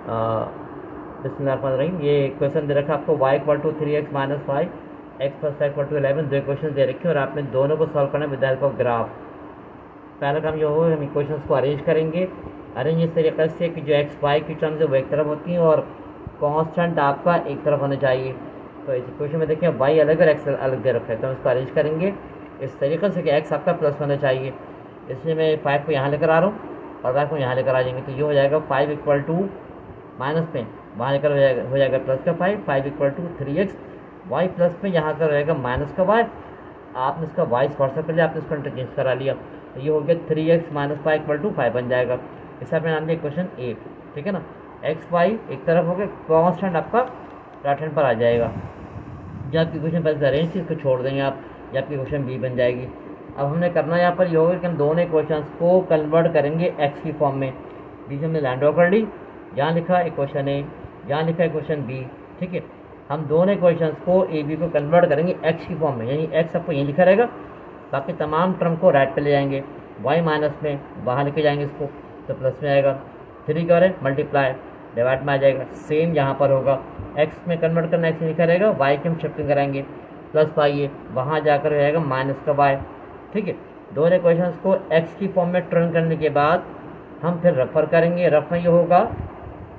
बिस्मिल्लाहिर्रहमानिर्रहीम। ये क्वेश्चन दे रखा है आपको y equal to 3x minus 5 x plus equal to 11। दो क्वेश्चन दे रखे हैं और आपने दोनों को सॉल्व करना है विद हेल्प ऑफ ग्राफ। पहला काम जो होगा हम इक्वेशंस को अरेंज करेंगे। अरेंज इस तरीके से कि जो एक्स वाई की टर्म्स वो एक तरफ होती हैं और कांस्टेंट आपका एक तरफ होना चाहिए। तो इस इक्वेशन में देखिए वाई अलग और एक्स अलग दे रखा है, तो हम इसको अरेंज करेंगे इस तरीके से कि एक्स आपका प्लस होना चाहिए। इसलिए मैं 5 को यहाँ लेकर आ रहा हूँ और वाई को यहाँ लेकर आ जाएंगे। तो ये हो जाएगा 5 इक्वल टू माइनस में वहाँ लेकर हो जाएगा प्लस का 5 equal to 3x Y plus में यहाँ का रहेगा माइनस का वाई। आपने इसका वाई स्पॉट कर लिया, आपने इसको इंटरचेंज करा लिया, तो ये हो गया 3x माइनस 5 इक्वल टू 5 बन जाएगा। इसे आपने नाम दिया क्वेश्चन ए, ठीक है ना। एक्स वाई एक तरफ हो गया, कॉन्स्टेंट आपका राइट हैंड पर आ जाएगा। जब आपकी क्वेश्चन पहले अरेंज थी इसको छोड़ देंगे आप, या आपकी क्वेश्चन बी बन जाएगी। अब हमने करना यहाँ पर ये होगा कि हम दोनों क्वेश्चन को कन्वर्ट करेंगे एक्स की फॉर्म में। बीच हमने लैंड ड्रॉ कर ली, यहाँ लिखा है क्वेश्चन ए, यहाँ लिखा है क्वेश्चन बी, ठीक है। हम दोनों क्वेश्चन को ए बी को कन्वर्ट करेंगे एक्स की फॉर्म में, यानी एक्स आपको यहीं लिखा रहेगा, बाकी तमाम टर्म को राइट पे ले जाएंगे, वाई माइनस में बाहर लेके जाएंगे इसको, तो प्लस में आएगा। 3 करें मल्टीप्लाई डिवाइड में आ जाएगा। सेम यहाँ पर होगा, एक्स में कन्वर्ट करना एक्स लिखा रहेगा, वाई की हम शिफ्टिंग कराएंगे प्लस वाई है, वहाँ जाकर हो जाएगा माइनस का वाई, ठीक है। दोनों इक्वेशंस को एक्स की फॉर्म में टर्न करने के बाद हम फिर रेफर करेंगे। रफ में ये होगा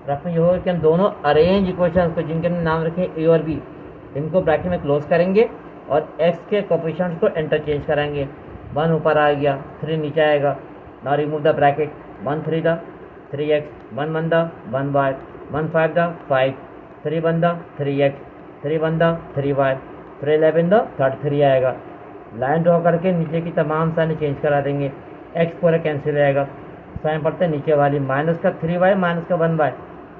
कि हम दोनों अरेंज इक्वेशंस को जिनके नाम रखे ए और बी, इनको ब्रैकेट में क्लोज करेंगे और एक्स के कोफिशिएंट्स को इंटरचेंज कराएंगे। 1 ऊपर आ गया, 3 नीचे आएगा। Now remove the bracket, 1 3 the 3x, 1 1 the 1 y, 1 5 the 5, 3 1 the 3x, 3 1 the 3y, 3 11 the 33 आएगा। लाइन ड्रॉ करके नीचे की तमाम साइन चेंज करा देंगे, एक्स पूरा कैंसिल आएगा। साइन पढ़ते हैं नीचे वाली माइनस का 3y माइनस का 1y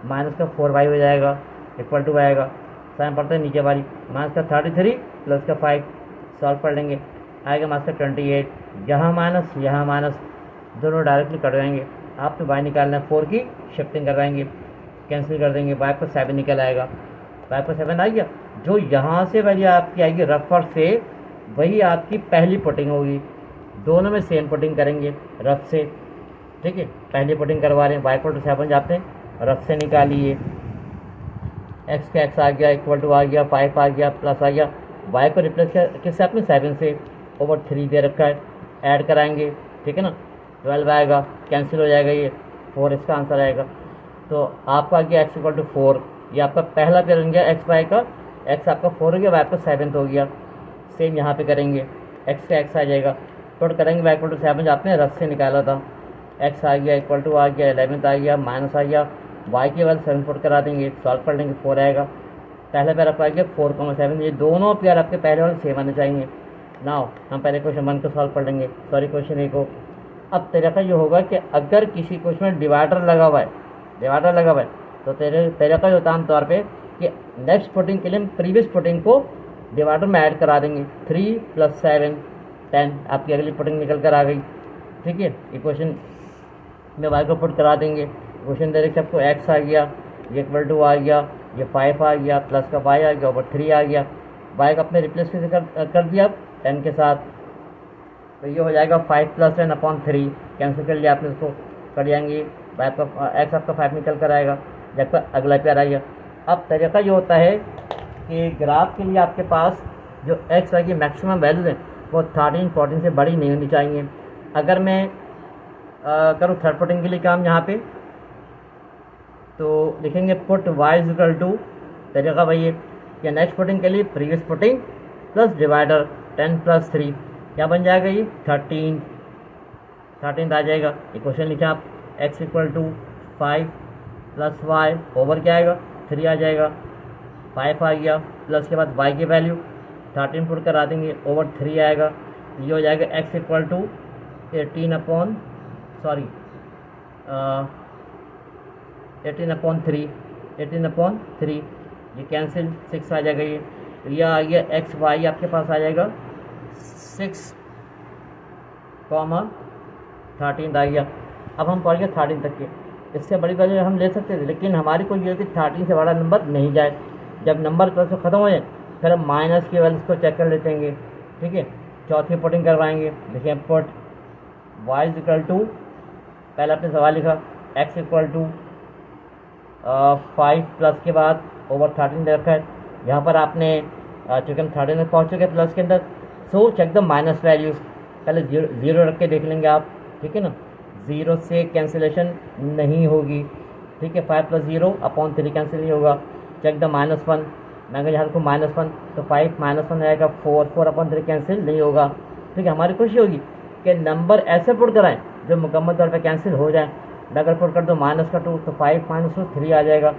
माइनस का 4y हो जाएगा इक्वल टू आएगा। साइन पढ़ते हैं नीचे वाली माइनस का 33 प्लस का 5, सॉल्व कर लेंगे, आएगा माइनस का 28, यहाँ माइनस दोनों डायरेक्टली कट जाएंगे। आपको वाई निकालना है, 4 की शिफ्टिंग करवाएंगे, कैंसिल कर देंगे, वाई पर 7 निकल आएगा। वाई पर 7 आ गया, जो यहाँ से वैल्यू आपकी आएगी रफर से वही आपकी पहली पुटिंग होगी। दोनों में सेम पुटिंग करेंगे रफ से, ठीक है। पहली पुटिंग करवा रहे हैं, वाई पर 7 जाते हैं, रफ से निकालिए, एक्स का एक्स आ गया इक्वल टू आ गया, 5 आ गया प्लस आ गया। वाई को रिप्लेस किससे आपने 7 से, ओवर 3 दे रखा है, ऐड कराएंगे, ठीक है ना। 12 आएगा, कैंसिल हो जाएगा, ये 4 इसका आंसर आएगा। तो आपका आ गया एक्स इक्वल टू 4, ये आपका पहला पेयर बन गया एक्स वाई का। एक्स आपका 4 हो गया, वाई आपका 7 हो गया। सेम यहाँ पे करेंगे, एक्स का एक्स आ जाएगा, पुट करेंगे वाई इक्वल टू 7 जो आपने रफ से निकाला था। एक्स आ गया इक्वल टू आ गया, 11 आ गया, माइनस आ गया, वाई के वैल्यू 7 पुट करा देंगे, सॉल्व कर लेंगे, 4 आएगा। पहला पेयर आपका आ गया 4,7, ये दोनों पेयर आपके पहले वाले सेम आने चाहिए। नाउ हम पहले क्वेश्चन 1 को सॉल्व कर लेंगे, सॉरी क्वेश्चन ए को। अब तरीका ये होगा कि अगर किसी क्वेश्चन में डिवाइडर लगा हुआ है तो तरीका ये होता है आमतौर पर कि नेक्स्ट पुटिंग के लिए प्रीवियस पुटिंग को डिवाइडर में ऐड करा देंगे। 3 + 7 10, आपकी अगली पुटिंग निकल कर आ गई, ठीक है। इक्वेशन में वाई को पुट करा देंगे, क्वेश्चन दे रखे आपको एक्स आ गया, ये इक्वल टू आ गया, ये 5 आ गया प्लस का वाई आ गया, ओवर 3 आ गया। वाई को अपने रिप्लेस कैसे कर दिया अब 10 के साथ, तो ये हो जाएगा 5 + 10/3, कैंसिल कर लिया आपने, इसको कर जाएंगे, वाई का एक्स आपका 5 निकल कर आएगा, जब तक अगला पेयर आएगा। अब तरीका ये होता है कि ग्राफ के लिए आपके पास जो एक्स वाई की मैक्सिमम वैल्यूज हैं वो 13 14 से बड़ी नहीं होनी चाहिए। अगर मैं करूँ थर्ड पुटिंग के लिए काम यहाँ पे, तो लिखेंगे put y is equal to, तरीका वही है कि नेक्स्ट पुटिंग के लिए प्रीवियस पुटिंग प्लस डिवाइडर 10 + 3, क्या बन जाएगा ये 13 आ जाएगा। इक्वेशन लिखे आप, x equal to 5 + y over क्या आएगा 3 आ जाएगा, 5 आ गया प्लस के बाद वाई की वैल्यू 13 पुट करा देंगे, ओवर 3 आएगा। ये हो जाएगा एक्स इक्वल टू 18/3, ये कैंसिल, 6 आ जाएगा। ये आ गया एक्स वाई आपके पास आ जाएगा 6,13 आ गया। अब हम पढ़ गए 13 तक के, इससे बड़ी वैल्यू हम ले सकते थे, लेकिन हमारी कोई ये कि 13 से बड़ा नंबर नहीं जाए। जब नंबर प्लस ख़त्म हो जाए फिर हम माइनस की वैल्यूज को चेक कर लेते हैं, ठीक है। चौथी पुटिंग करवाएंगे, देखिए put y is equal to, पहले आपने सवाल लिखा एक्स इक्वल टू 5 प्लस के बाद ओवर 13 दे रखा है। यहाँ पर आपने चूँकि हम 13 में पहुँच चुके प्लस के अंदर, so check the minus values. पहले ज़ीरो रख के देख लेंगे आप, ठीक है ना, ज़ीरो से कैंसिलेशन नहीं होगी, ठीक है। 5 + 0 अपॉन 3 कैंसिल नहीं होगा। चेक द -1, मैं अगर यहाँ रखूँ -1 तो 5 -1 आएगा 4 अपॉन 3 कैंसिल नहीं होगा, ठीक है। हमारी कोशिश होगी कि नंबर ऐसे पुट कराएं जो मुकम्मल तौर पे कैंसिल हो जाए। अगर पुट कर दो -2 तो 5 - 2 3 आ जाएगा,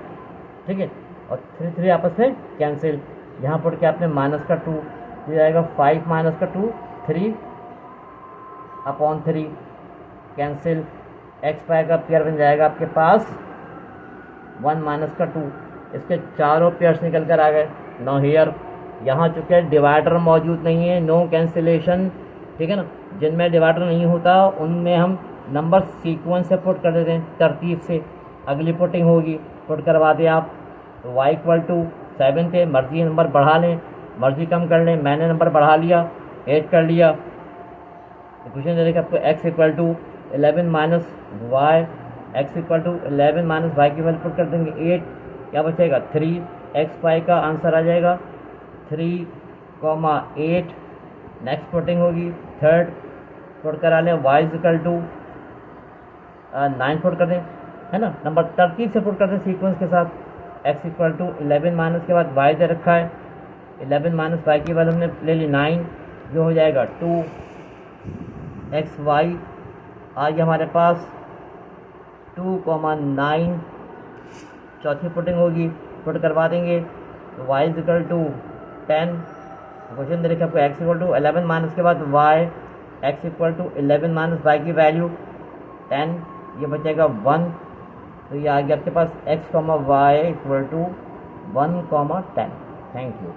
ठीक है, और 3 आपस में कैंसिल। यहाँ पुट के आपने -2 ये आएगा 5 - 2 3 अपॉन 3 कैंसिल। एक्स पाई का पेयर बन जाएगा आपके पास 1 - 2। इसके चारों पेयर्स निकल कर आ गए। नो हियर, यहाँ चूँकि डिवाइडर मौजूद नहीं है, नो कैंसिलेशन, ठीक है ना। जिनमें डिवाइडर नहीं होता उनमें हम नंबर सीक्वेंस से पुट कर देते हैं, तरतीब से। अगली पुटिंग होगी, पुट करवा दें आप। तो y = 7 थे, मर्जी नंबर बढ़ा लें, मर्जी कम कर लें, मैंने नंबर बढ़ा लिया, 8 कर लिया। तो क्वेश्चन दे देखिए आपको x = 11 - y, x = 11 - y की वैल्यू पुट कर देंगे 8, क्या बचेगा 3। एक्स वाई का आंसर आ जाएगा 3, 8। नेक्स्ट पुटिंग होगी, थर्ड पुट करा लें, y = 9 पुट कर दें, है ना। नंबर तरतीब से पुट कर दें सीक्वेंस के साथ। x = 11 माइनस के बाद y दे रखा है, 11 - y की वैल्यू हमने ले ली 9, जो हो जाएगा 2xy। आज हमारे पास 2, 9। चौथी पुटिंग होगी, पुट करवा देंगे, तो y = 10। क्वेश्चन दे रखे आपको x = 11 माइनस के बाद y, x = 11 - y की वैल्यू 10, ये बचेगा 1। तो ये आ गया आपके पास x, y = 1, 10। Thank you.